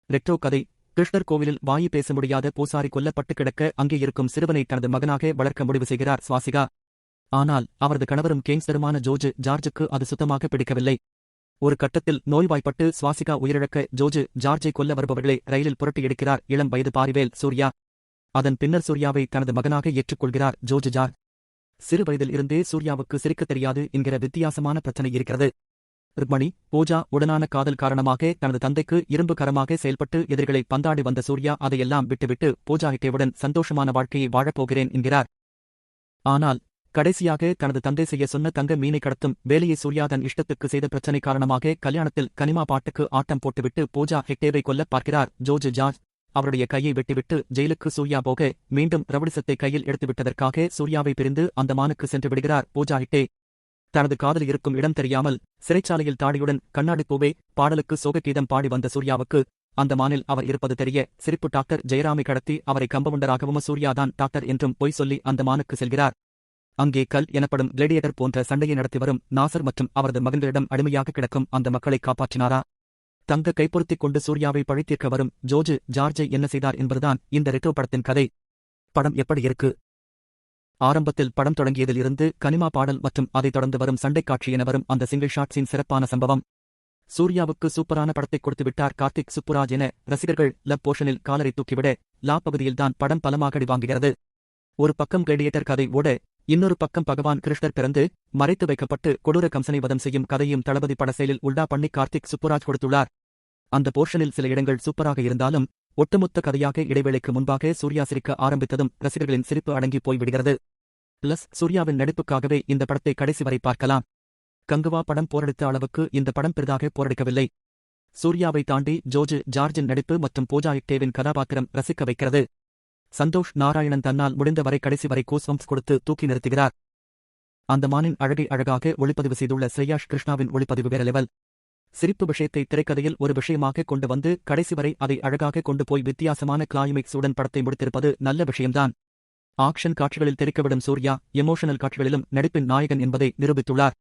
Retro கதை. கிருஷ்ணர் கோவிலில் வாயி பேச முடியாத பூசாரி கொல்லப்பட்டு கிடக்க அங்கே இருக்கும் சிறுவனை தனது மகனாக வளர்க்க முடிவு செய்கிறார் சுவாசிகா. ஆனால் அவரது கணவரும் கேங்ஸ்டருமான ஜார்ஜுக்கு அது சுத்தமாக பிடிக்கவில்லை. ஒரு கட்டத்தில் நோய்வாய்ப்பட்டு சுவாசிகா உயிரிழக்க ஜார்ஜை கொல்ல வருபவர்களை ரயிலில் புரட்டி எடுக்கிறார் இளம் வயது பாரிவேல் சூர்யா. அதன் பின்னர் சூர்யாவை தனது மகனாக ஏற்றுக்கொள்கிறார் ஜார்ஜ். சிறு வயதில் இருந்தே சூர்யாவுக்கு சிரிக்கத் தெரியாது என்கிற வித்தியாசமான பிரச்சனை இருக்கிறது. ருக்மணி, பூஜா உடனான காதல் காரணமாக தனது தந்தைக்கு இரும்பு கரமாக செயல்பட்டு எதிரிகளை பந்தாடி வந்த சூர்யா அதையெல்லாம் விட்டுவிட்டு பூஜா ஹெக்டேவுடன் சந்தோஷமான வாழ்க்கையை வாழப்போகிறேன் என்கிறார். ஆனால் கடைசியாக தனது தந்தை செய்ய சொன்ன தங்க மீனை கடத்தும் வேலையை சூர்யா தன் இஷ்டத்துக்கு செய்த பிரச்சனை காரணமாக கல்யாணத்தில் கனிமா பாட்டுக்கு ஆட்டம் போட்டுவிட்டு பூஜா ஹெக்டேவை கொல்ல பார்க்கிறார் ஜார்ஜ். அவருடைய கையை வெட்டிவிட்டு ஜெயிலுக்கு சூர்யா போக மீண்டும் ரவுடிசத்தை கையில் எடுத்துவிட்டதற்காக சூர்யாவை பிரிந்து அந்தமானுக்கு சென்று விடுகிறார் பூஜா ஹெக்டே. தனது காதல் இருக்கும் இடம் தெரியாமல் சிறைச்சாலையில் தாடியுடன் கண்ணாடி பூவே பாடலுக்கு சோககீதம் பாடி வந்த சூர்யாவுக்கு அந்தமானில் அவர் இருப்பது தெரிய சிரிப்பு டாக்டர் ஜெயராமை கடத்தி அவரை கம்பவுண்டராகவும் சூர்யாதான் டாக்டர் என்றும் பொய் சொல்லி அந்தமானுக்கு செல்கிறார். அங்கே கல் எனப்படும் கிளேடியேட்டர் போன்ற சண்டையை நடத்தி வரும் நாசர் மற்றும் அவரது மகன்களிடம் அடிமையாக கிடக்கும் அந்த மக்களை காப்பாற்றினாரா? தங்க கைப்பொருத்திக் கொண்டு சூர்யாவை பழித்தீர்க்க வரும் ஜார்ஜை என்ன செய்தார் என்பதுதான் இந்த ரெட்ரோ படத்தின் கதை. படம் எப்படி இருக்கு? ஆரம்பத்தில் படம் தொடங்கியதில் இருந்து கனிமா பாடல் மற்றும் அதைத் தொடர்ந்து வரும் சண்டைக் காட்சி என வரும் அந்த சிங்கிள் ஷாட்ஸின் சிறப்பான சம்பவம். சூர்யாவுக்கு சூப்பரான படத்தை கொடுத்து விட்டார் கார்த்திக் சுப்புராஜ் என ரசிகர்கள் லவ் போர்ஷனில் காலரை தூக்கிவிட லா பகுதியில்தான் படம் பலமாக அடி வாங்குகிறது. ஒரு பக்கம் கிளேடியேட்டர் கதை ஓட இன்னொரு பக்கம் பகவான் கிருஷ்ணர் பிறந்து மறைத்து வைக்கப்பட்டு கொடூர கம்சனை வதம் செய்யும் கதையும் தளபதி பட செயலில் உல்டா பண்ணி கார்த்திக் சுப்புராஜ் கொடுத்துள்ளார். அந்த போர்ஷனில் சில இடங்கள் சூப்பராக இருந்தாலும் ஒட்டுமொத்த கதையாக இடைவேளைக்கு முன்பாக சூர்யா சிரிக்க ஆரம்பித்ததும் ரசிகர்களின் சிரிப்பு அடங்கி போய்விடுகிறது. பிளஸ் சூர்யாவின் நடிப்புக்காகவே இந்த படத்தை கடைசி வரை பார்க்கலாம். கங்குவா படம் போரடித்த அளவுக்கு இந்த படம் பெரிதாக போரடிக்கவில்லை. சூர்யாவை தாண்டி ஜார்ஜின் நடிப்பு மற்றும் பூஜா ஹெக்டேவின் கதாபாத்திரம் ரசிக்க வைக்கிறது. சந்தோஷ் நாராயணன் தன்னால் முடிந்த வரை கடைசி வரை கூஸ்வம்ஸ் கொடுத்து தூக்கி நிறுத்துகிறார். அந்தமானின் அழகை அழகாக ஒளிப்பதிவு செய்துள்ள ஸ்ரேயாஷ் கிருஷ்ணாவின் ஒளிப்பதிவு வேற லெவல். சிரிப்பு விஷயத்தை திரைக்கதையில் ஒரு விஷயமாக கொண்டு வந்து கடைசி வரை அதை அழகாக கொண்டு போய் வித்தியாசமான கிளைமேக்ஸுடன் படத்தை முடித்திருப்பது நல்ல விஷயம்தான். ஆக்ஷன் காட்சிகளில் தெரிக்கவிடும் சூர்யா எமோஷனல் காட்சிகளிலும் நடிப்பின் நாயகன் என்பதை நிரூபித்துள்ளார்.